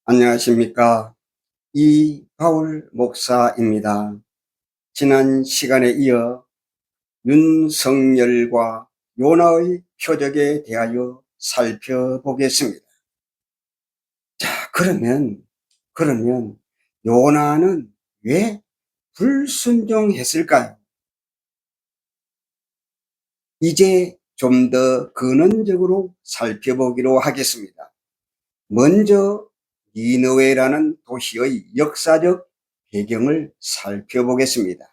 안녕하십니까. 이바울 목사입니다. 지난 시간에 이어 윤석열과 요나의 표적에 대하여 살펴보겠습니다. 자, 그러면 요나는 왜 불순종했을까요? 이제 좀 더 근원적으로 살펴보기로 하겠습니다. 먼저 니느웨라는 도시의 역사적 배경을 살펴보겠습니다.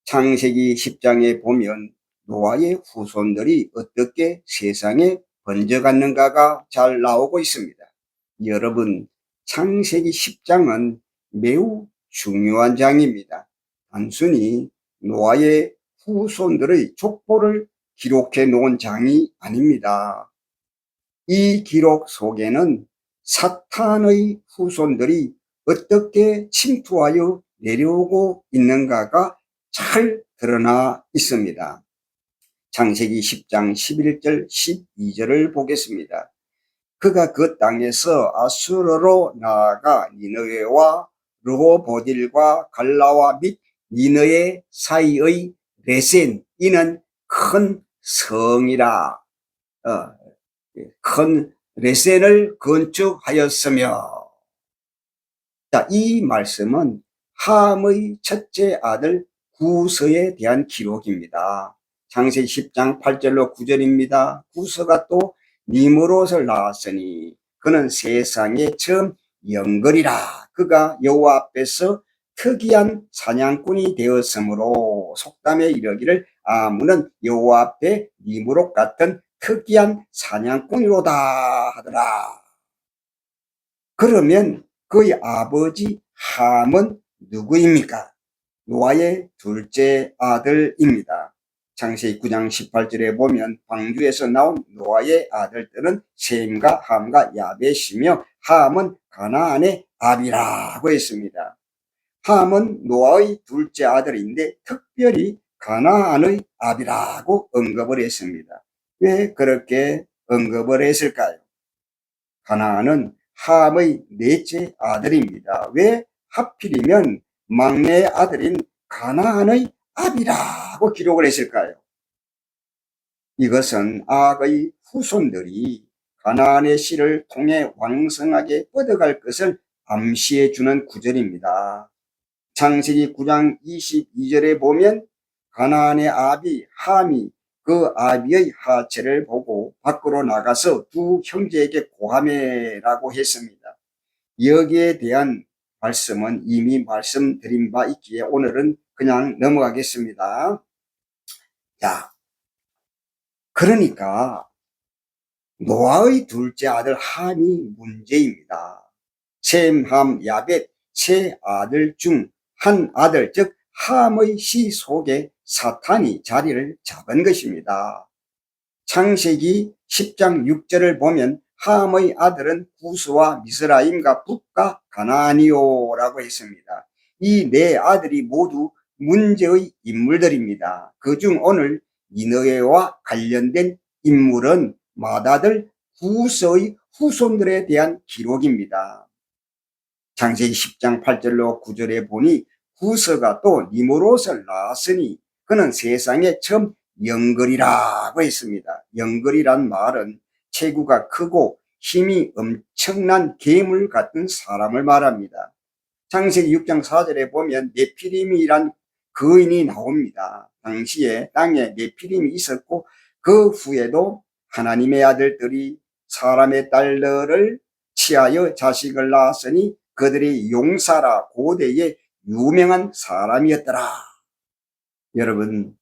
창세기 10장에 보면 노아의 후손들이 어떻게 세상에 번져갔는가가 잘 나오고 있습니다. 여러분, 창세기 10장은 매우 중요한 장입니다. 단순히 노아의 후손들의 족보를 기록해 놓은 장이 아닙니다. 이 기록 속에는 사탄의 후손들이 어떻게 침투하여 내려오고 있는가가 잘 드러나 있습니다. 창세기 10장 11절 12절을 보겠습니다. 그가 그 땅에서 아수르로 나아가 니느웨와 르호보딜과 갈라와 및 니느웨 사이의 레센, 이는 큰 성이라 큰 레센을 건축하였으며. 자, 이 말씀은 함의 첫째 아들 구서에 대한 기록입니다. 창세기 10장 8절로 9절입니다. 구서가 또 니므롯을 낳았으니 그는 세상에 처음 영걸이라. 그가 여호와 앞에서 특이한 사냥꾼이 되었으므로 속담에 이르기를 아무는 여호와 앞에 니므롯 같은 특이한 사냥꾼이로다 하더라. 그러면 그의 아버지 함은 누구입니까? 노아의 둘째 아들입니다. 창세기 9장 18절에 보면 방주에서 나온 노아의 아들들은 셈과 함과 야벳이며 함은 가나안의 아비라고 했습니다. 함은 노아의 둘째 아들인데 특별히 가나안의 아비라고 언급을 했습니다. 왜 그렇게 언급을 했을까요? 가나안은 함의 넷째 아들입니다. 왜 하필이면 막내 아들인 가나안의 아비라고 기록을 했을까요? 이것은 악의 후손들이 가나안의 씨를 통해 왕성하게 뻗어갈 것을 암시해 주는 구절입니다. 창세기 9장 22절에 보면 가나안의 아비 함이 그 아비의 하체를 보고 밖으로 나가서 두 형제에게 고하매라고 했습니다. 여기에 대한 말씀은 이미 말씀드린 바 있기에 오늘은 그냥 넘어가겠습니다. 자, 그러니까 노아의 둘째 아들 함이 문제입니다. 셈, 함, 야벳 세 아들 중 한 아들, 즉 함의 씨 속에 사탄이 자리를 잡은 것입니다. 창세기 10장 6절을 보면 함의 아들은 구스와 미스라임과 붓과 가나안이요 라고 했습니다. 이 네 아들이 모두 문제의 인물들입니다. 그중 오늘 니느웨와 관련된 인물은 맏아들 구스의 후손들에 대한 기록입니다. 창세기 10장 8절로 9절에 보니 구스가 또 니므롯을 낳았으니 그는 세상에 처음 영걸이라고 했습니다. 영걸이란 말은 체구가 크고 힘이 엄청난 괴물 같은 사람을 말합니다. 창세기 6장 4절에 보면 네피림이란 거인이 나옵니다. 당시에 땅에 네피림이 있었고 그 후에도 하나님의 아들들이 사람의 딸들을 취하여 자식을 낳았으니 그들이 용사라 고대의 유명한 사람이었더라. 여러분,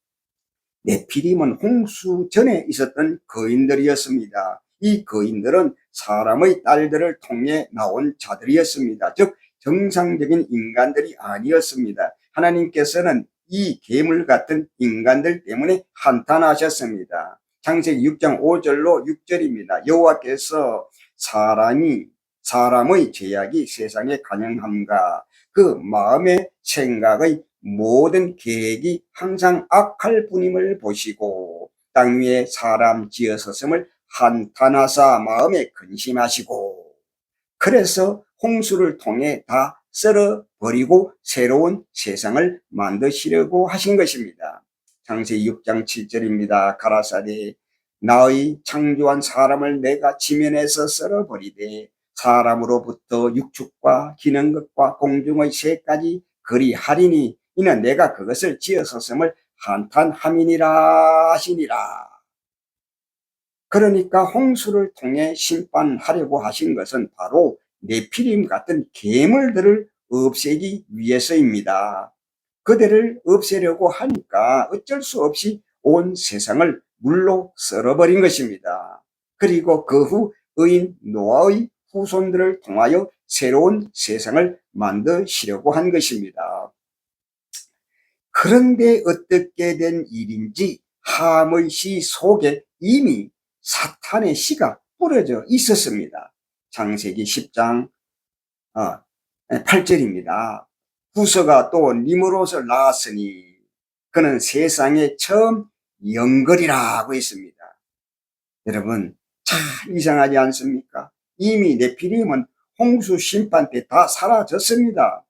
네피림은 홍수 전에 있었던 거인들이었습니다. 이 거인들은 사람의 딸들을 통해 나온 자들이었습니다. 즉 정상적인 인간들이 아니었습니다. 하나님께서는 이 괴물 같은 인간들 때문에 한탄하셨습니다. 창세기 6장 5절로 6절입니다. 여호와께서 사람의 죄악이 세상에 간영함과 그 마음의 생각의 모든 계획이 항상 악할 뿐임을 보시고 땅 위에 사람 지어섰음을 한탄하사 마음에 근심하시고 그래서 홍수를 통해 다 썰어버리고 새로운 세상을 만드시려고 하신 것입니다. 창세기 6장 7절입니다. 가라사대 나의 창조한 사람을 내가 지면에서 썰어버리되 사람으로부터 육축과 기는 것과 공중의 새까지 그리하리니 이는 내가 그것을 지어섰음을 한탄함이니라 하시니라. 그러니까 홍수를 통해 심판하려고 하신 것은 바로 네피림 같은 괴물들을 없애기 위해서입니다. 그들을 없애려고 하니까 어쩔 수 없이 온 세상을 물로 썰어버린 것입니다. 그리고 그 후 의인 노아의 후손들을 통하여 새로운 세상을 만드시려고 한 것입니다. 그런데 어떻게 된 일인지 함의 씨 속에 이미 사탄의 씨가 뿌려져 있었습니다. 창세기 10장 8절입니다. 부서가 또 니므롯을 낳았으니 그는 세상에 처음 영걸이라고 했습니다. 여러분 참 이상하지 않습니까? 이미 네피림은 홍수 심판 때 다 사라졌습니다.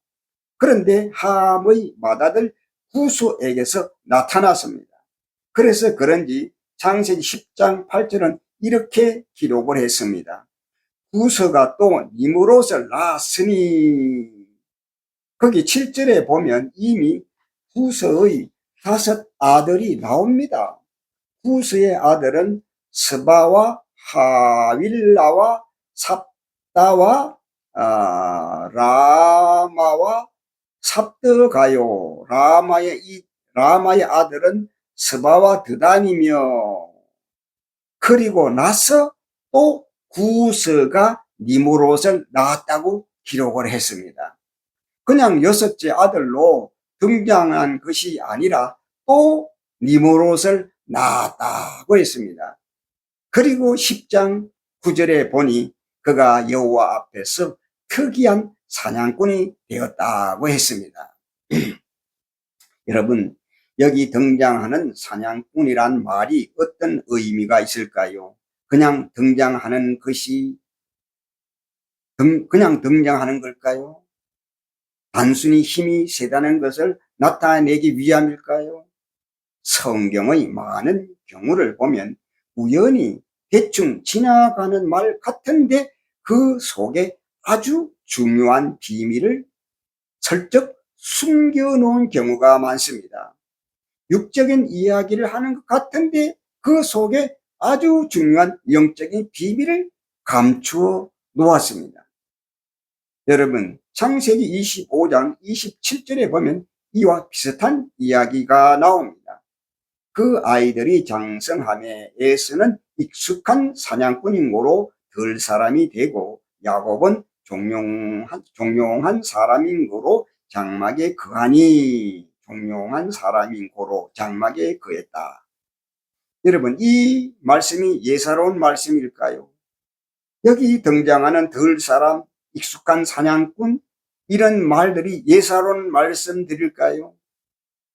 그런데 함의 맏아들 구소에게서 나타났습니다. 그래서 그런지 창세기 10장 8절은 이렇게 기록을 했습니다. 구서가 또 니므롯을 낳았으니 거기 7절에 보면 이미 구서의 5 아들이 나옵니다. 구서의 아들은 스바와 하윌라와 삽다와 라마와 삽드가요. 라마의 아들은 스바와 드단이며 그리고 나서 또 구서가 니므롯을 낳았다고 기록을 했습니다. 그냥 6째 아들로 등장한 것이 아니라 또 니므롯을 낳았다고 했습니다. 그리고 10장 9절에 보니 그가 여호와 앞에서 특이한 사냥꾼이 되었다고 했습니다. 여러분 여기 등장하는 사냥꾼이란 말이 어떤 의미가 있을까요? 그냥 등장하는 것이 그냥 등장하는 걸까요? 단순히 힘이 세다는 것을 나타내기 위함일까요? 성경의 많은 경우를 보면 우연히 대충 지나가는 말 같은데 그 속에 아주 중요한 비밀을 슬쩍 숨겨놓은 경우가 많습니다. 육적인 이야기를 하는 것 같은데 그 속에 아주 중요한 영적인 비밀을 감추어 놓았습니다. 여러분 창세기 25장 27절에 보면 이와 비슷한 이야기가 나옵니다. 그 아이들이 장성함에 에서는 익숙한 사냥꾼인 고로 들 사람이 되고 야곱은 종용한 사람인 고로 장막에 거하니 종용한 사람인 고로 장막에 거했다. 여러분 이 말씀이 예사로운 말씀일까요? 여기 등장하는 들 사람, 익숙한 사냥꾼 이런 말들이 예사로운 말씀들일까요?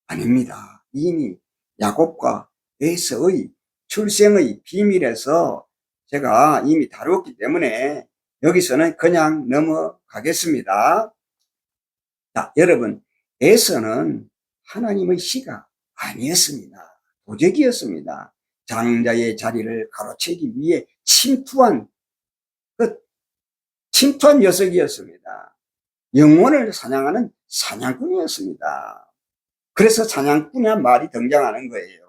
아닙니다. 이미 야곱과 에서의 출생의 비밀에서 제가 이미 다뤘기 때문에 여기서는 그냥 넘어가겠습니다. 자, 여러분 에서는 하나님의 씨가 아니었습니다. 도적이었습니다. 장자의 자리를 가로채기 위해 침투한 녀석이었습니다. 영혼을 사냥하는 사냥꾼이었습니다. 그래서 사냥꾼이란 말이 등장하는 거예요.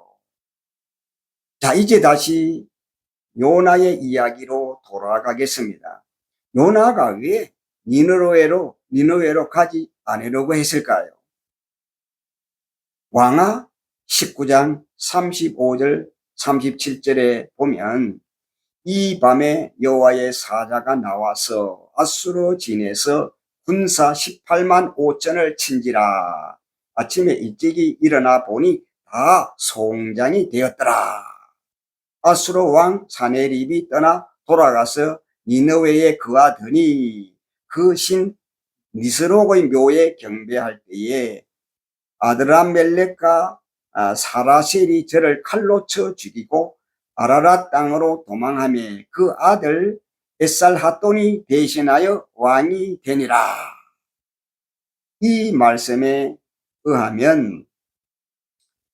자, 이제 다시 요나의 이야기로 돌아가겠습니다. 요나가 왜 니느웨로 가지 않으려고 했을까요? 왕하 19장 35절 37절에 보면 이 밤에 여호와의 사자가 나와서 아수르 진에서 군사 18만 5천을 친지라. 아침에 일찍이 일어나 보니 다 송장이 되었더라. 아수르 왕 사네립이 떠나 돌아가서 니느웨에 거하더니 그 신 니스록의 묘에 경배할 때에 아드람멜렉과 사라셀이 저를 칼로 쳐 죽이고 아라랏 땅으로 도망하며 그 아들 에살핫돈이 대신하여 왕이 되니라. 이 말씀에 의하면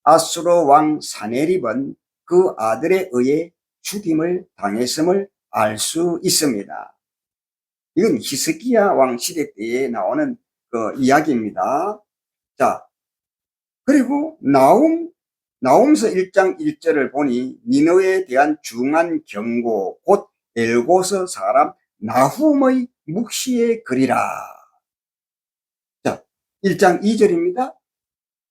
아수르 왕 사네립은 그 아들에 의해 죽임을 당했음을 알 수 있습니다. 이건 히스기야 왕 시대 때에 나오는 그 이야기입니다. 자, 그리고 나홈서 1장 1절을 보니 니느웨에 대한 중한 경고, 곧 엘고서 사람 나훔의 묵시의 글이라. 자, 1장 2절입니다.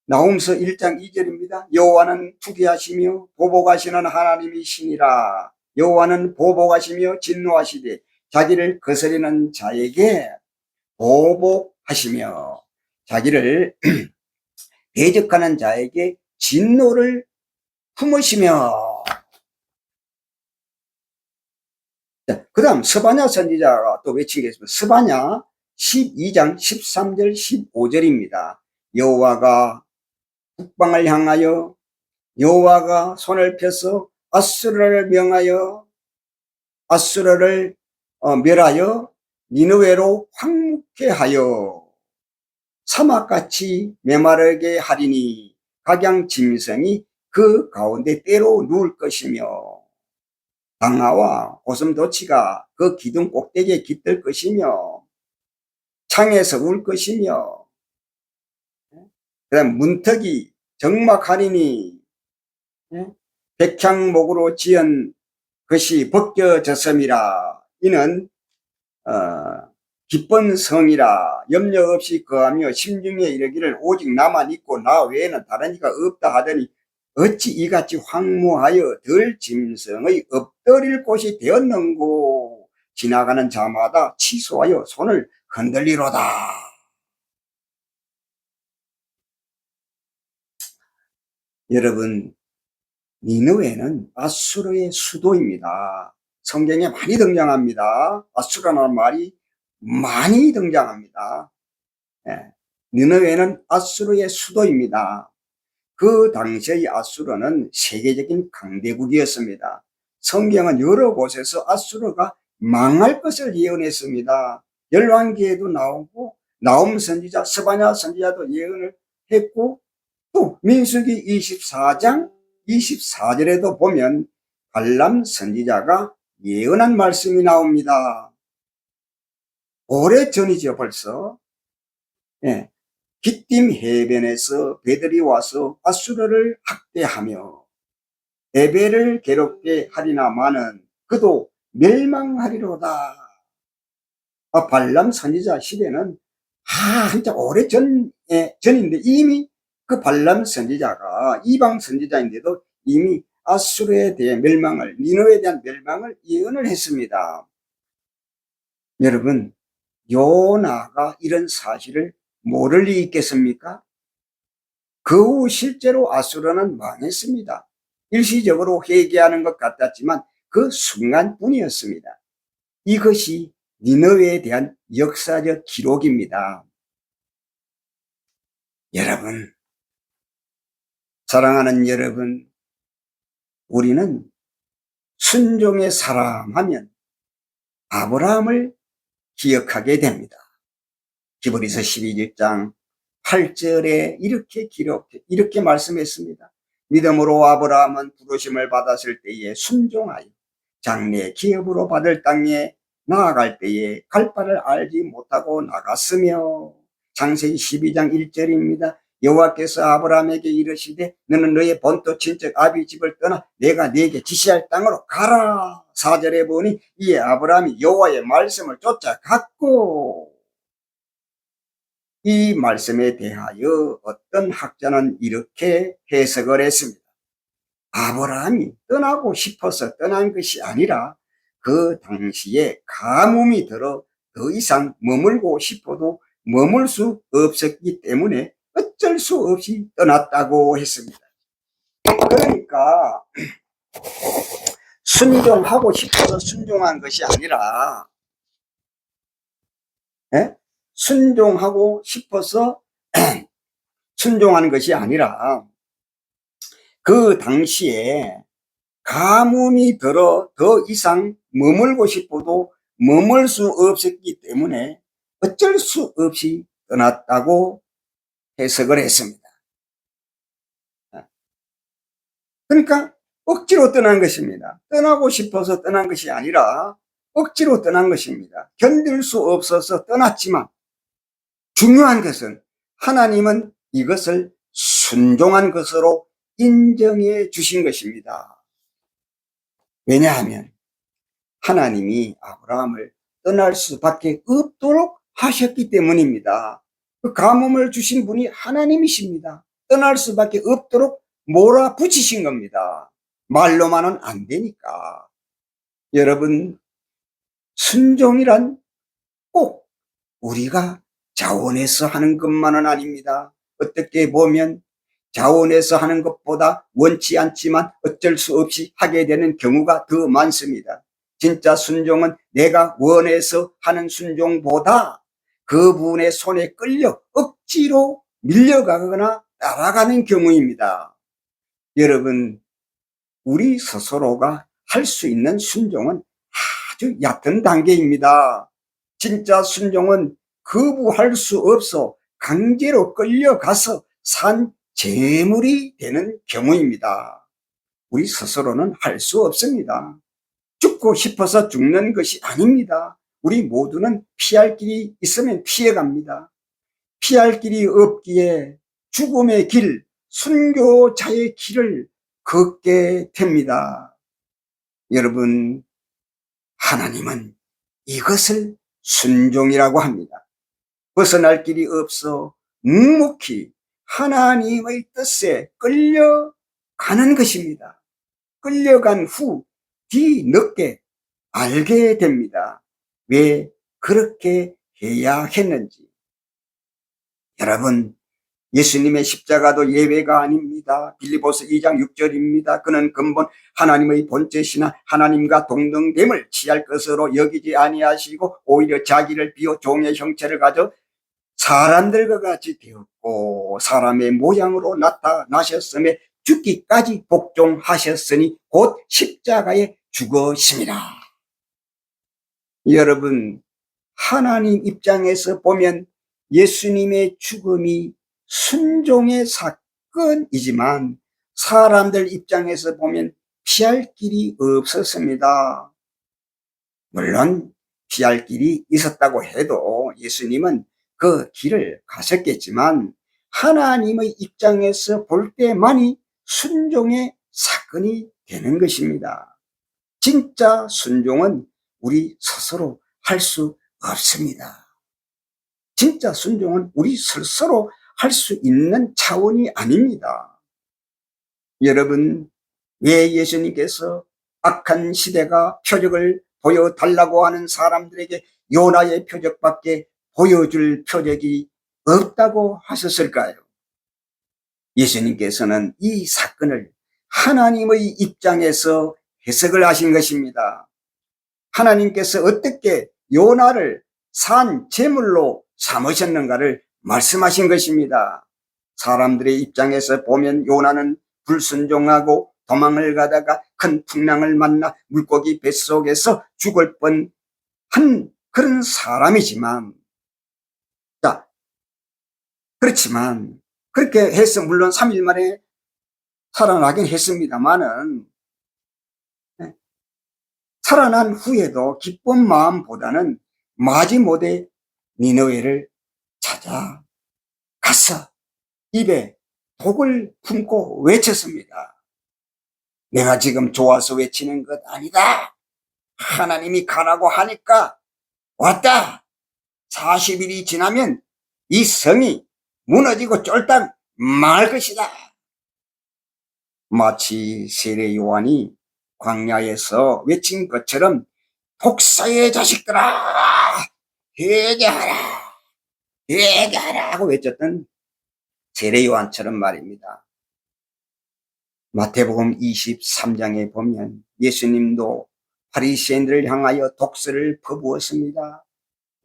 나홈서 1장 2절입니다. 여호와는 투기하시며 보복하시는 하나님이시니라. 여호와는 보복하시며 진노하시되 자기를 거스리는 자에게 보복하시며 자기를 대적하는 자에게 진노를 품으시며. 그 다음 스바냐 선지자가 또 외친 게 있습니다. 스바냐 12장 13절 15절입니다. 여호와가 북방을 향하여 여호와가 손을 펴서 아수르를 명하여 아수르를 멸하여 니느웨로 황무케 하여 사막같이 메마르게 하리니 각양 짐승이 그 가운데 때로 누울 것이며 방아와 고슴도치가 그 기둥 꼭대기에 깃들 것이며 창에서 울 것이며 그다음 문턱이 적막하리니 백향목으로 지은 것이 벗겨졌음이라. 이는 기쁜 성이라 염려 없이 거하며 심중에 이르기를 오직 나만 있고 나 외에는 다른 이가 없다 하더니 어찌 이같이 황무하여 덜 짐승의 엎드릴 곳이 되었는고. 지나가는 자마다 취소하여 손을 흔들리로다. 여러분, 니느웨는 아수르의 수도입니다. 성경에 많이 등장합니다. 아수르라는 말이 많이 등장합니다. 니느웨는 아수르의 수도입니다. 그 당시의 아수르는 세계적인 강대국이었습니다. 성경은 여러 곳에서 아수르가 망할 것을 예언했습니다. 열왕기에도 나오고 나홈 선지자, 스바냐 선지자도 예언을 했고 또 민수기 24장 24절에도 보면 발람 선지자가 예언한 말씀이 나옵니다. 오래전이죠 벌써. 기띔 해변에서 배들이 와서 아수르를 학대하며 에벨을 괴롭게 하리나마는 그도 멸망하리로다. 발람 선지자 시대는 한참 전인데 이미 그 발람 선지자가 이방 선지자인데도 이미 아수르에 대한 멸망을, 니느웨에 대한 멸망을 예언을 했습니다. 여러분, 요나가 이런 사실을 모를 리 있겠습니까? 그 후 실제로 아수르는 망했습니다. 일시적으로 회개하는 것 같았지만 그 순간뿐이었습니다. 이것이 니느웨에 대한 역사적 기록입니다. 여러분, 사랑하는 여러분, 우리는 순종의 사람 하면 아브라함을 기억하게 됩니다. 히브리서 12장 8절에 이렇게 말씀했습니다. 믿음으로 아브라함은 부르심을 받았을 때에 순종하여 장래 기업으로 받을 땅에 나아갈 때에 갈 바를 알지 못하고 나갔으며. 창세기 12장 1절입니다. 여호와께서 아브라함에게 이르시되 너는 너의 본토 친척 아비 집을 떠나 내가 네게 지시할 땅으로 가라. 4절에 보니 이에 아브라함이 여호와의 말씀을 쫓아갔고. 이 말씀에 대하여 어떤 학자는 이렇게 해석을 했습니다. 아브라함이 떠나고 싶어서 떠난 것이 아니라 그 당시에 가뭄이 들어 더 이상 머물고 싶어도 머물 수 없었기 때문에 어쩔 수 없이 떠났다고 했습니다. 그러니까 순종하고 싶어서 순종한 것이 아니라 순종하고 싶어서 순종하는 것이 아니라 그 당시에 가뭄이 들어 더 이상 머물고 싶어도 머물 수 없었기 때문에 어쩔 수 없이 떠났다고 해석을 했습니다. 그러니까 억지로 떠난 것입니다. 떠나고 싶어서 떠난 것이 아니라 억지로 떠난 것입니다. 견딜 수 없어서 떠났지만 중요한 것은 하나님은 이것을 순종한 것으로 인정해 주신 것입니다. 왜냐하면 하나님이 아브라함을 떠날 수밖에 없도록 하셨기 때문입니다. 그 가뭄을 주신 분이 하나님이십니다. 떠날 수밖에 없도록 몰아붙이신 겁니다. 말로만은 안 되니까. 여러분, 순종이란 꼭 우리가 자원해서 하는 것만은 아닙니다. 어떻게 보면 자원해서 하는 것보다 원치 않지만 어쩔 수 없이 하게 되는 경우가 더 많습니다. 진짜 순종은 내가 원해서 하는 순종보다 그분의 손에 끌려 억지로 밀려가거나 따라가는 경우입니다. 여러분, 우리 스스로가 할 수 있는 순종은 아주 얕은 단계입니다. 진짜 순종은 거부할 수 없어 강제로 끌려가서 산 재물이 되는 경우입니다. 우리 스스로는 할 수 없습니다. 죽고 싶어서 죽는 것이 아닙니다. 우리 모두는 피할 길이 있으면 피해갑니다. 피할 길이 없기에 죽음의 길, 순교자의 길을 걷게 됩니다. 여러분, 하나님은 이것을 순종이라고 합니다. 벗어날 길이 없어 묵묵히 하나님의 뜻에 끌려가는 것입니다. 끌려간 후 뒤늦게 알게 됩니다. 왜 그렇게 해야 했는지. 여러분, 예수님의 십자가도 예외가 아닙니다. 빌립보서 2장 6절입니다. 그는 근본 하나님의 본체시나 하나님과 동등됨을 취할 것으로 여기지 아니하시고 오히려 자기를 비워 종의 형체를 가져 사람들과 같이 되었고 사람의 모양으로 나타나셨음에 죽기까지 복종하셨으니 곧 십자가에 죽으심이라. 여러분, 하나님 입장에서 보면 예수님의 죽음이 순종의 사건이지만 사람들 입장에서 보면 피할 길이 없었습니다. 물론 피할 길이 있었다고 해도 예수님은 그 길을 가셨겠지만 하나님의 입장에서 볼 때만이 순종의 사건이 되는 것입니다. 진짜 순종은 우리 스스로 할 수 없습니다. 진짜 순종은 우리 스스로 할 수 있는 차원이 아닙니다. 여러분, 왜 예수님께서 악한 시대가 표적을 보여달라고 하는 사람들에게 요나의 표적밖에 보여줄 표적이 없다고 하셨을까요? 예수님께서는 이 사건을 하나님의 입장에서 해석을 하신 것입니다. 하나님께서 어떻게 요나를 산 제물로 삼으셨는가를 말씀하신 것입니다. 사람들의 입장에서 보면 요나는 불순종하고 도망을 가다가 큰 풍랑을 만나 물고기 뱃속에서 죽을 뻔한 그런 사람이지만, 그렇지만 그렇게 해서 물론 3일 만에 살아나긴 했습니다만은 살아난 후에도 기쁜 마음보다는 마지못해 니느웨를 찾아가서 입에 독을 품고 외쳤습니다. 내가 지금 좋아서 외치는 것 아니다. 하나님이 가라고 하니까 왔다. 40일이 지나면 이 성이 무너지고 쫄딱 망할 것이다. 마치 세례 요한이 광야에서 외친 것처럼 독사의 자식들아 회개하라 회개하라 하고 외쳤던 세례 요한처럼 말입니다. 마태복음 23장에 보면 예수님도 바리새인들을 향하여 독설을 퍼부었습니다.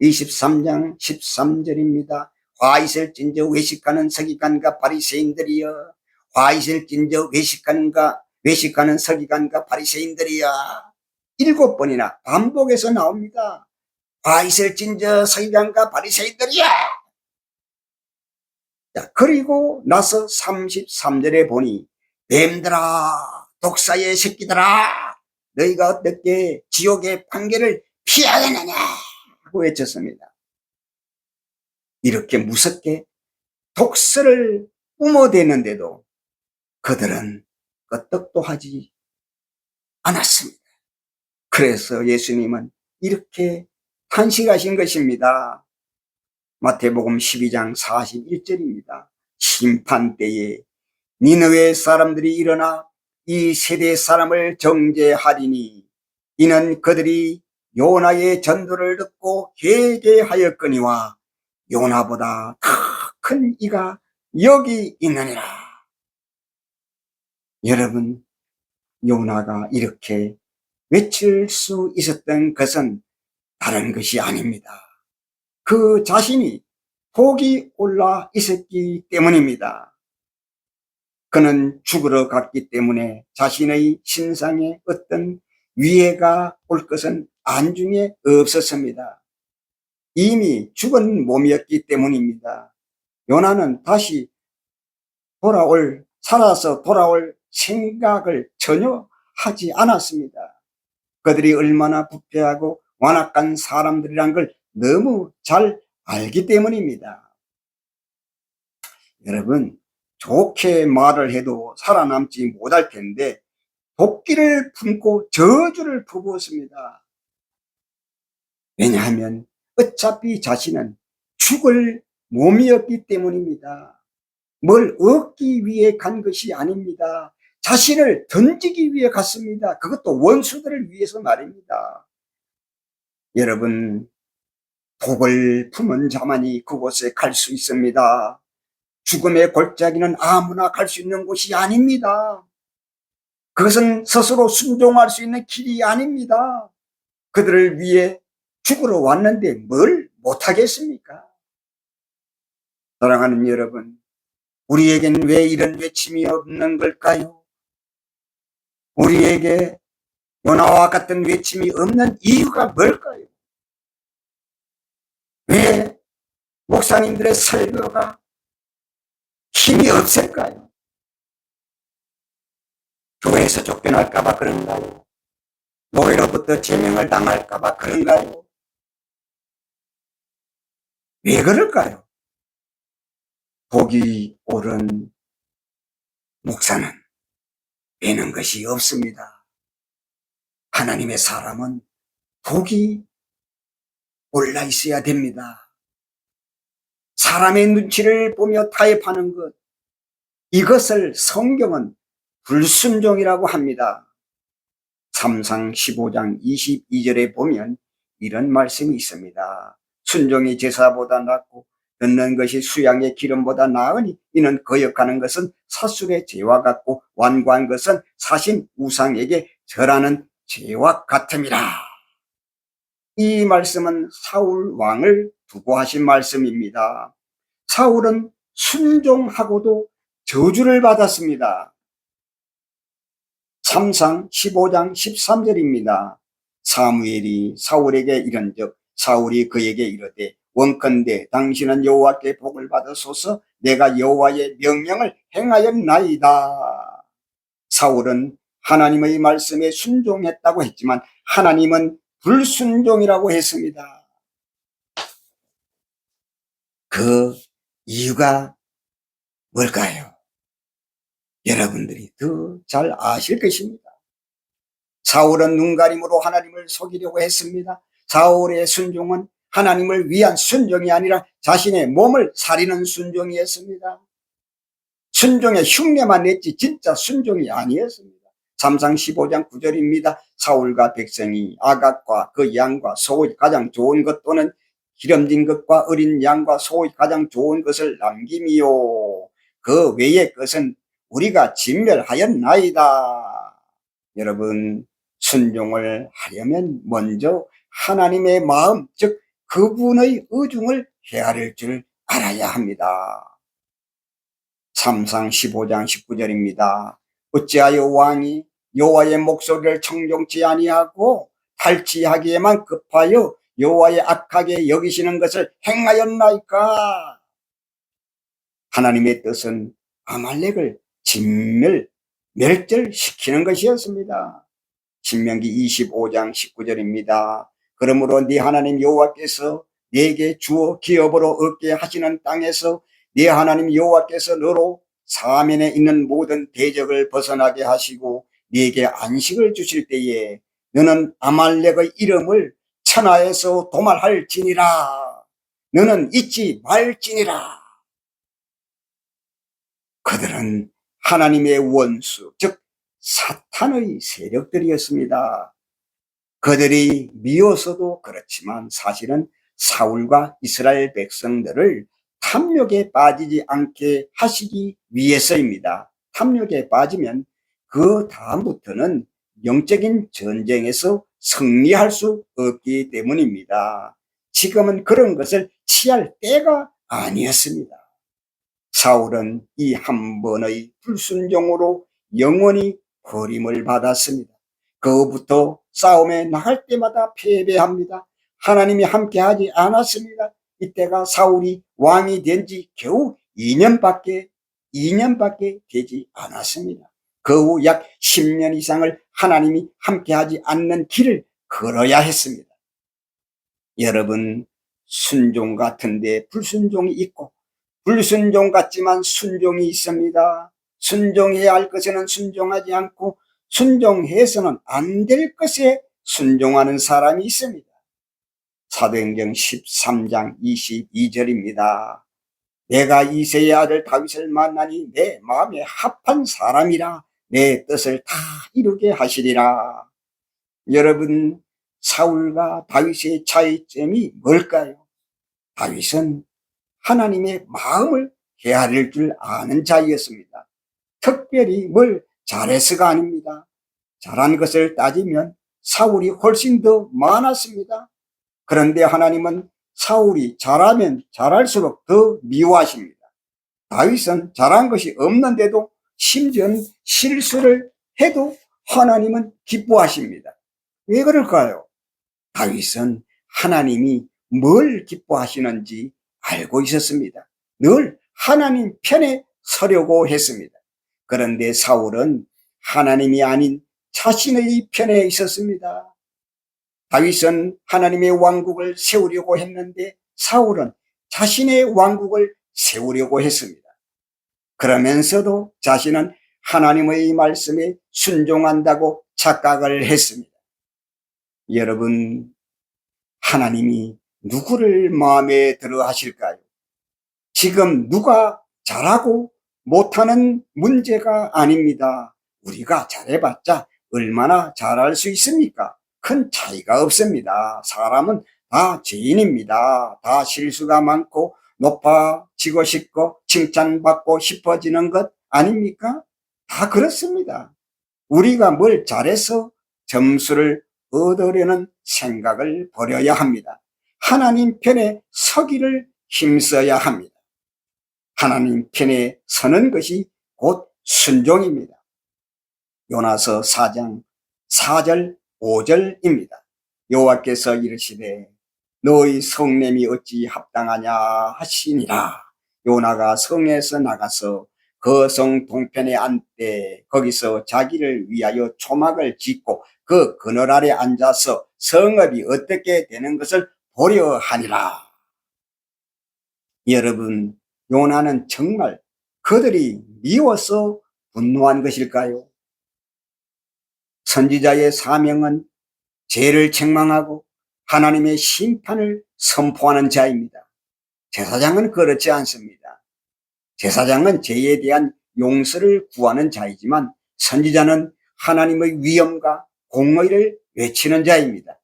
23장 13절입니다. 화 있을진저 외식하는 서기관과 바리새인들이여, 화 있을진저 외식하는 서기관과 바리새인들이여. 7번이나 반복해서 나옵니다. 화 있을진저 서기관과 바리새인들이야. 자, 그리고 나서 33절에 보니 뱀들아 독사의 새끼들아 너희가 어떻게 지옥의 판결을 피하겠느냐 하고 외쳤습니다. 이렇게 무섭게 독서를 뿜어대는데도 그들은 끄떡도 하지 않았습니다. 그래서 예수님은 이렇게 탄식하신 것입니다. 마태복음 12장 41절입니다. 심판 때에 니느웨 사람들이 일어나 이 세대 사람을 정죄하리니 이는 그들이 요나의 전도를 듣고 회개하였거니와 요나보다 더 큰 이가 여기 있느니라. 여러분, 요나가 이렇게 외칠 수 있었던 것은 다른 것이 아닙니다. 그 자신이 복이 올라 있었기 때문입니다. 그는 죽으러 갔기 때문에 자신의 신상에 어떤 위해가 올 것은 안중에 없었습니다. 이미 죽은 몸이었기 때문입니다. 요나는 다시 살아서 돌아올 생각을 전혀 하지 않았습니다. 그들이 얼마나 부패하고 완악한 사람들이란 걸 너무 잘 알기 때문입니다. 여러분, 좋게 말을 해도 살아남지 못할 텐데 도끼를 품고 저주를 퍼부었습니다. 왜냐하면 어차피 자신은 죽을 몸이었기 때문입니다. 뭘 얻기 위해 간 것이 아닙니다. 자신을 던지기 위해 갔습니다. 그것도 원수들을 위해서 말입니다. 여러분, 독을 품은 자만이 그곳에 갈 수 있습니다. 죽음의 골짜기는 아무나 갈 수 있는 곳이 아닙니다. 그것은 스스로 순종할 수 있는 길이 아닙니다. 그들을 위해 죽으러 왔는데 뭘 못하겠습니까? 사랑하는 여러분, 우리에겐 왜 이런 외침이 없는 걸까요? 우리에게 요나와 같은 외침이 없는 이유가 뭘까요? 왜 목사님들의 설교가 힘이 없을까요? 교회에서 쫓겨날까봐 그런가요? 노예로부터 제명을 당할까봐 그런가요? 왜 그럴까요? 복이 오른 목사는 되는 것이 없습니다. 하나님의 사람은 복이 올라 있어야 됩니다. 사람의 눈치를 보며 타협하는 것, 이것을 성경은 불순종이라고 합니다. 삼상 15장 22절에 보면 이런 말씀이 있습니다. 순종이 제사보다 낫고 듣는 것이 수양의 기름보다 나으니 이는 거역하는 것은 사술의 죄와 같고 완고한 것은 사신 우상에게 절하는 죄와 같음이라. 이 말씀은 사울 왕을 두고 하신 말씀입니다. 사울은 순종하고도 저주를 받았습니다. 삼상 15장 13절입니다. 사무엘이 사울에게 이른즉 사울이 그에게 이르되 원컨대 당신은 여호와께 복을 받으소서 내가 여호와의 명령을 행하였나이다. 사울은 하나님의 말씀에 순종했다고 했지만 하나님은 불순종이라고 했습니다. 그 이유가 뭘까요? 여러분들이 더 잘 아실 것입니다. 사울은 눈가림으로 하나님을 속이려고 했습니다. 사울의 순종은 하나님을 위한 순종이 아니라 자신의 몸을 사리는 순종이었습니다. 순종의 흉내만 냈지 진짜 순종이 아니었습니다. 삼상 15장 9절입니다. 사울과 백성이 아갓과 그 양과 소의 가장 좋은 것 또는 기름진 것과 어린 양과 소의 가장 좋은 것을 남김이요 그 외의 것은 우리가 진멸하였나이다. 여러분, 순종을 하려면 먼저 하나님의 마음, 즉 그분의 의중을 헤아릴 줄 알아야 합니다. 삼상 15장 19절입니다. 어찌하여 왕이 여호와의 목소리를 청종치 아니하고 탈취하기에만 급하여 여호와의 악하게 여기시는 것을 행하였나이까? 하나님의 뜻은 아말렉을 멸절시키는 것이었습니다. 신명기 25장 19절입니다. 그러므로 네 하나님 여호와께서 네게 주어 기업으로 얻게 하시는 땅에서 네 하나님 여호와께서 너로 사면에 있는 모든 대적을 벗어나게 하시고 네게 안식을 주실 때에 너는 아말렉의 이름을 천하에서 도말할지니라. 너는 잊지 말지니라. 그들은 하나님의 원수, 즉 사탄의 세력들이었습니다. 그들이 미워서도 그렇지만 사실은 사울과 이스라엘 백성들을 탐욕에 빠지지 않게 하시기 위해서입니다. 탐욕에 빠지면 그 다음부터는 영적인 전쟁에서 승리할 수 없기 때문입니다. 지금은 그런 것을 취할 때가 아니었습니다. 사울은 이 한 번의 불순종으로 영원히 버림을 받았습니다. 그 후부터 싸움에 나갈 때마다 패배합니다. 하나님이 함께하지 않았습니다. 이때가 사울이 왕이 된 지 겨우 2년밖에 되지 않았습니다. 그 후 약 10년 이상을 하나님이 함께하지 않는 길을 걸어야 했습니다. 여러분, 순종 같은데 불순종이 있고 불순종 같지만 순종이 있습니다. 순종해야 할 것에는 순종하지 않고 순종해서는 안 될 것에 순종하는 사람이 있습니다. 사도행전 13장 22절입니다. 내가 이새의 아들 다윗을 만나니 내 마음에 합한 사람이라 내 뜻을 다 이루게 하시리라. 여러분, 사울과 다윗의 차이점이 뭘까요? 다윗은 하나님의 마음을 헤아릴 줄 아는 자였습니다. 특별히 뭘 잘해서가 아닙니다. 잘한 것을 따지면 사울이 훨씬 더 많았습니다. 그런데 하나님은 사울이 잘하면 잘할수록 더 미워하십니다. 다윗은 잘한 것이 없는데도 심지어 실수를 해도 하나님은 기뻐하십니다. 왜 그럴까요? 다윗은 하나님이 뭘 기뻐하시는지 알고 있었습니다. 늘 하나님 편에 서려고 했습니다. 그런데 사울은 하나님이 아닌 자신의 편에 있었습니다. 다윗은 하나님의 왕국을 세우려고 했는데 사울은 자신의 왕국을 세우려고 했습니다. 그러면서도 자신은 하나님의 말씀에 순종한다고 착각을 했습니다. 여러분, 하나님이 누구를 마음에 들어 하실까요? 지금 누가 잘하고 못하는 문제가 아닙니다. 우리가 잘해봤자 얼마나 잘할 수 있습니까? 큰 차이가 없습니다. 사람은 다 죄인입니다. 다 실수가 많고 높아지고 싶고 칭찬받고 싶어지는 것 아닙니까? 다 그렇습니다. 우리가 뭘 잘해서 점수를 얻으려는 생각을 버려야 합니다. 하나님 편에 서기를 힘써야 합니다. 하나님 편에 서는 것이 곧 순종입니다. 요나서 4장 4절 5절입니다. 여호와께서 이르시되 너희 성냄이 어찌 합당하냐 하시니라. 요나가 성에서 나가서 그 성 동편에 앉되 거기서 자기를 위하여 초막을 짓고 그 그늘 아래 앉아서 성읍이 어떻게 되는 것을 보려 하니라. 여러분, 요나는 정말 그들이 미워서 분노한 것일까요? 선지자의 사명은 죄를 책망하고 하나님의 심판을 선포하는 자입니다. 제사장은 그렇지 않습니다. 제사장은 죄에 대한 용서를 구하는 자이지만 선지자는 하나님의 위엄과 공의를 외치는 자입니다.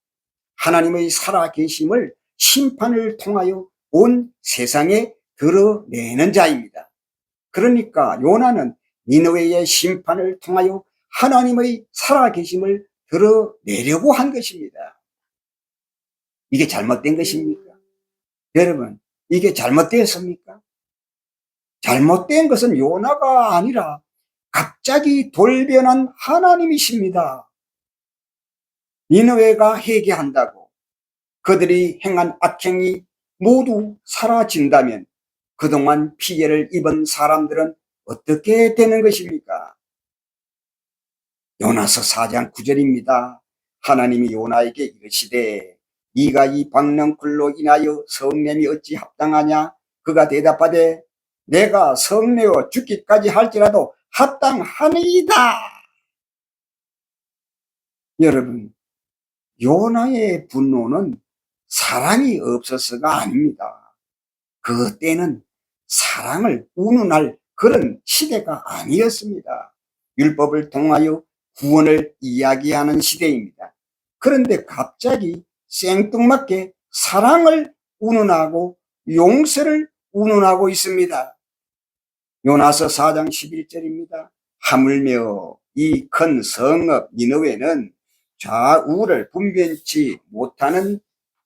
하나님의 살아계심을 심판을 통하여 온 세상에 드러내는 자입니다. 그러니까 요나는 니느웨의 심판을 통하여 하나님의 살아계심을 드러내려고 한 것입니다. 이게 잘못된 것입니까? 여러분, 이게 잘못되었습니까? 잘못된 것은 요나가 아니라 갑자기 돌변한 하나님이십니다. 니느웨가 회개한다고 그들이 행한 악행이 모두 사라진다면 그동안 피해를 입은 사람들은 어떻게 되는 것입니까? 요나서 4장 9절입니다. 하나님이 요나에게 이르시되 네가 이 박넝쿨로 인하여 성냄이 어찌 합당하냐? 그가 대답하되 내가 성내어 죽기까지 할지라도 합당하니이다. 여러분, 요나의 분노는 사랑이 없어서가 아닙니다. 그때는 사랑을 운운할 그런 시대가 아니었습니다. 율법을 통하여 구원을 이야기하는 시대입니다. 그런데 갑자기 생뚱맞게 사랑을 운운하고 용서를 운운하고 있습니다. 요나서 4장 11절입니다. 하물며 이 큰 성읍 니느웨는 좌우를 분변치 못하는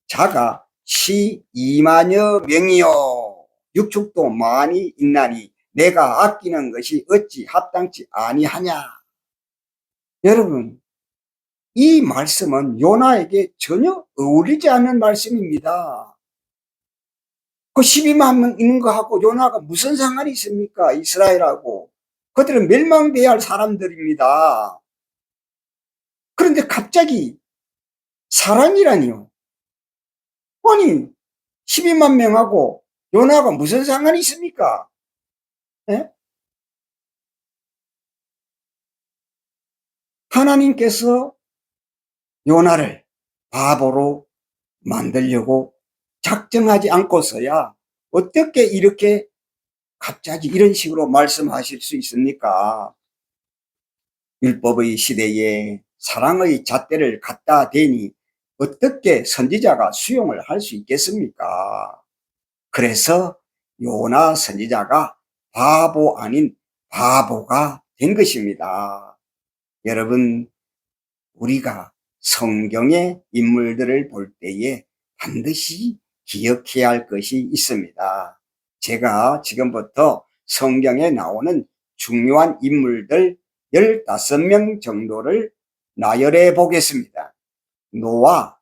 자가 12만여 명이요 육축도 많이 있나니 내가 아끼는 것이 어찌 합당치 아니하냐. 여러분, 이 말씀은 요나에게 전혀 어울리지 않는 말씀입니다. 그 12만 명 있는 거하고 요나가 무슨 상관이 있습니까? 이스라엘하고. 그들은 멸망돼야 할 사람들입니다. 그런데 갑자기 사랑이라니요. 아니 12만 명하고 요나가 무슨 상관이 있습니까? 예? 하나님께서 요나를 바보로 만들려고 작정하지 않고서야 어떻게 이렇게 갑자기 이런 식으로 말씀하실 수 있습니까? 율법의 시대에 사랑의 잣대를 갖다 대니 어떻게 선지자가 수용을 할 수 있겠습니까? 그래서 요나 선지자가 바보 아닌 바보가 된 것입니다. 여러분, 우리가 성경의 인물들을 볼 때에 반드시 기억해야 할 것이 있습니다. 제가 지금부터 성경에 나오는 중요한 인물들 15명 정도를 나열해 보겠습니다. 노아,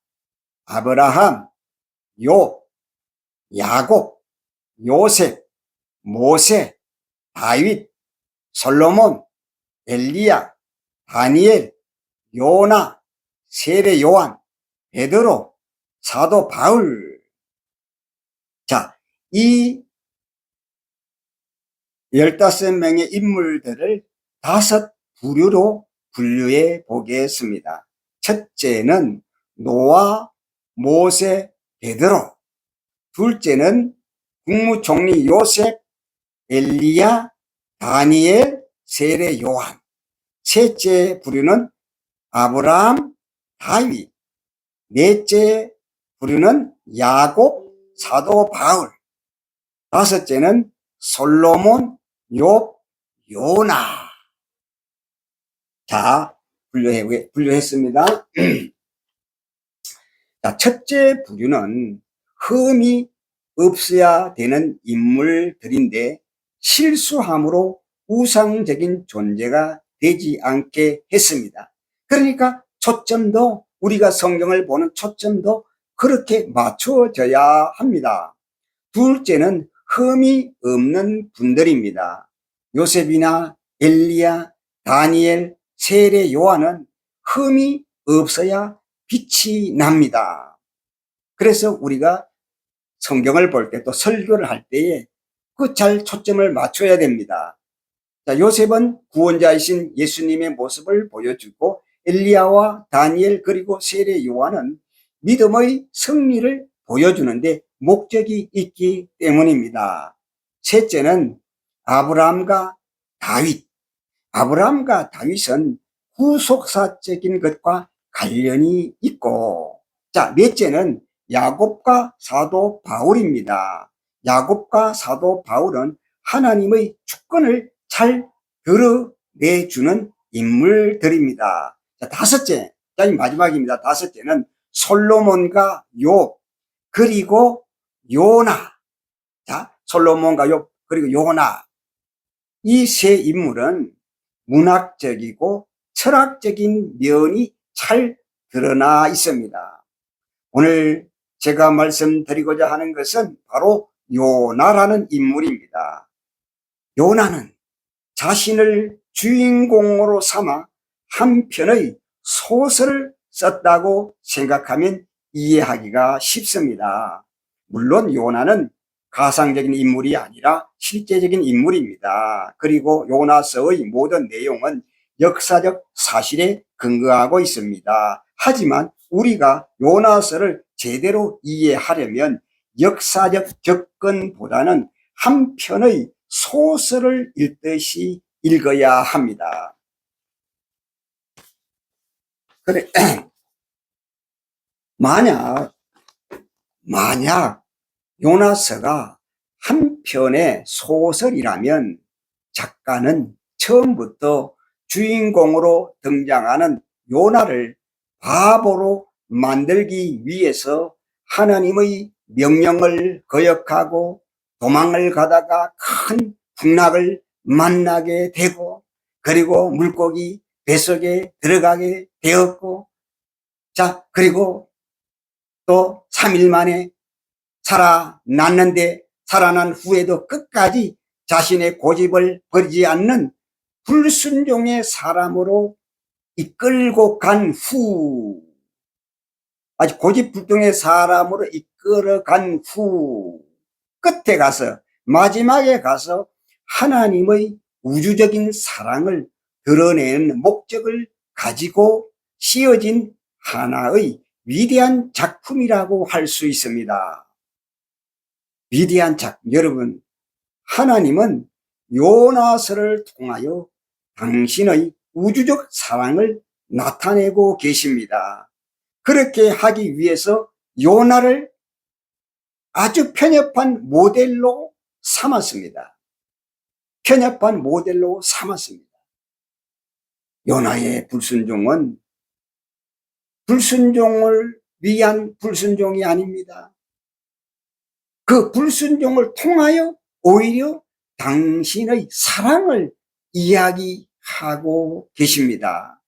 아브라함, 욥, 야곱, 요셉, 모세, 다윗, 솔로몬, 엘리야, 다니엘, 요나, 세례 요한, 베드로, 사도 바울. 자, 이 15명의 인물들을 5부류로 분류해 보겠습니다. 첫째는 노아, 모세, 베드로. 둘째는 국무총리 요셉, 엘리야, 다니엘, 세례 요한. 셋째 부류는 아브라함, 다윗. 넷째 부류는 야곱, 사도 바울. 다섯째는 솔로몬, 욥, 요나. 자, 분류했습니다. 자, 첫째 부류는 흠이 없어야 되는 인물들인데 실수함으로 우상적인 존재가 되지 않게 했습니다. 그러니까 초점도, 우리가 성경을 보는 초점도 그렇게 맞춰져야 합니다. 둘째는 흠이 없는 분들입니다. 요셉이나 엘리야, 다니엘, 세례 요한은 흠이 없어야 빛이 납니다. 그래서 우리가 성경을 볼 때 또 설교를 할 때에 그 잘 초점을 맞춰야 됩니다. 자, 요셉은 구원자이신 예수님의 모습을 보여주고 엘리야와 다니엘 그리고 세례 요한은 믿음의 승리를 보여주는데 목적이 있기 때문입니다. 셋째는 아브라함과 다윗. 아브라함과 다윗은 후속사적인 것과 관련이 있고, 자, 넷째는 야곱과 사도 바울입니다. 야곱과 사도 바울은 하나님의 주권을 잘 드러내주는 인물들입니다. 자, 다섯째, 마지막입니다. 다섯째는 솔로몬과 욥, 그리고 요나. 자, 솔로몬과 욥, 그리고 요나. 이 세 인물은 문학적이고 철학적인 면이 잘 드러나 있습니다. 오늘 제가 말씀드리고자 하는 것은 바로 요나라는 인물입니다. 요나는 자신을 주인공으로 삼아 한 편의 소설을 썼다고 생각하면 이해하기가 쉽습니다. 물론 요나는 가상적인 인물이 아니라 실제적인 인물입니다. 그리고 요나서의 모든 내용은 역사적 사실에 근거하고 있습니다. 하지만 우리가 요나서를 제대로 이해하려면 역사적 접근보다는 한 편의 소설을 읽듯이 읽어야 합니다. 그래, 만약 요나서가 한 편의 소설이라면 작가는 처음부터 주인공으로 등장하는 요나를 바보로 만들기 위해서 하나님의 명령을 거역하고 도망을 가다가 큰 풍락을 만나게 되고, 그리고 물고기 뱃속에 들어가게 되었고, 자, 그리고 또 3일 만에 살아났는데, 살아난 후에도 끝까지 자신의 고집을 버리지 않는 불순종의 사람으로 이끌고 간 후, 아주 고집불통의 사람으로 이끌어간 후, 끝에 가서, 마지막에 가서 하나님의 우주적인 사랑을 드러내는 목적을 가지고 씌어진 하나의 위대한 작품이라고 할 수 있습니다. 위대한 작품. 여러분, 하나님은 요나서를 통하여 당신의 우주적 사랑을 나타내고 계십니다. 그렇게 하기 위해서 요나를 아주 편협한 모델로 삼았습니다. 편협한 모델로 삼았습니다. 요나의 불순종은 불순종을 위한 불순종이 아닙니다. 그 불순종을 통하여 오히려 당신의 사랑을 이야기하고 계십니다.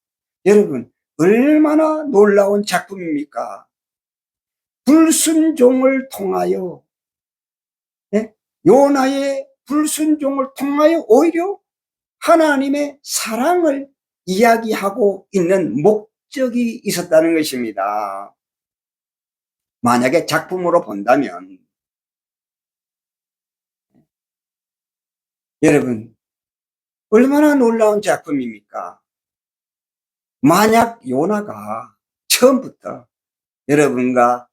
여러분, 얼마나 놀라운 작품입니까? 불순종을 통하여, 요나의 불순종을 통하여 오히려 하나님의 사랑을 이야기하고 있는 목적이 있었다는 것입니다. 만약에 작품으로 본다면, 여러분, 얼마나 놀라운 작품입니까? 만약 요나가 처음부터, 여러분과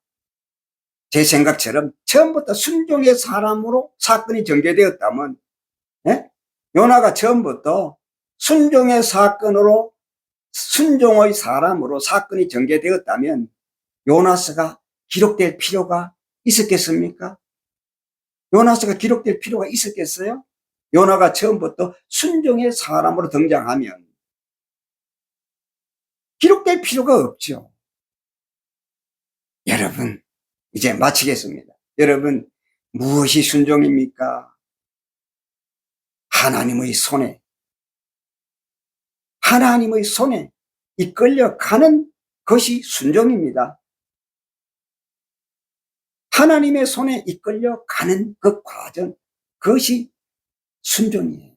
제 생각처럼 처음부터 순종의 사람으로 사건이 전개되었다면, 요나가 처음부터 순종의 사건으로, 순종의 사람으로 사건이 전개되었다면 요나서가 기록될 필요가 있었겠습니까? 요나서가 기록될 필요가 있었겠어요? 요나가 처음부터 순종의 사람으로 등장하면 기록될 필요가 없죠. 여러분, 이제 마치겠습니다. 여러분, 무엇이 순종입니까? 하나님의 손에 이끌려 가는 것이 순종입니다. 하나님의 손에 이끌려 가는 그 과정, 그것이 순종이에요.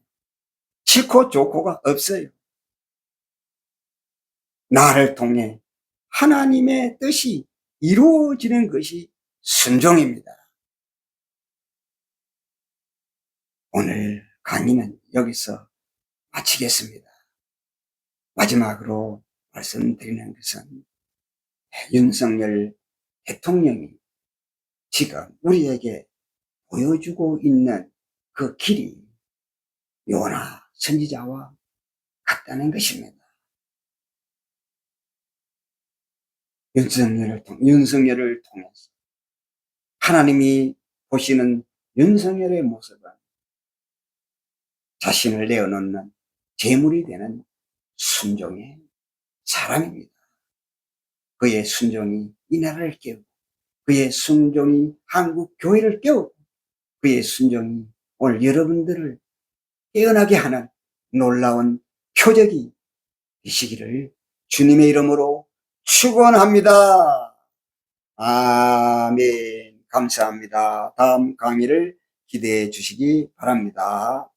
싫고 좋고가 없어요. 나를 통해 하나님의 뜻이 이루어지는 것이 순종입니다. 오늘 강의는 여기서 마치겠습니다. 마지막으로 말씀드리는 것은 윤석열 대통령이 지금 우리에게 보여주고 있는 그 길이 요나 선지자와 같다는 것입니다. 윤석열을 통해서 하나님이 보시는 윤석열의 모습은 자신을 내어놓는 제물이 되는 순종의 사람입니다. 그의 순종이 이 나라를 깨우고, 그의 순종이 한국 교회를 깨우고, 그의 순종이 오늘 여러분들을 깨어나게 하는 놀라운 표적이 되시기를 주님의 이름으로 축원합니다. 아멘. 감사합니다. 다음 강의를 기대해 주시기 바랍니다.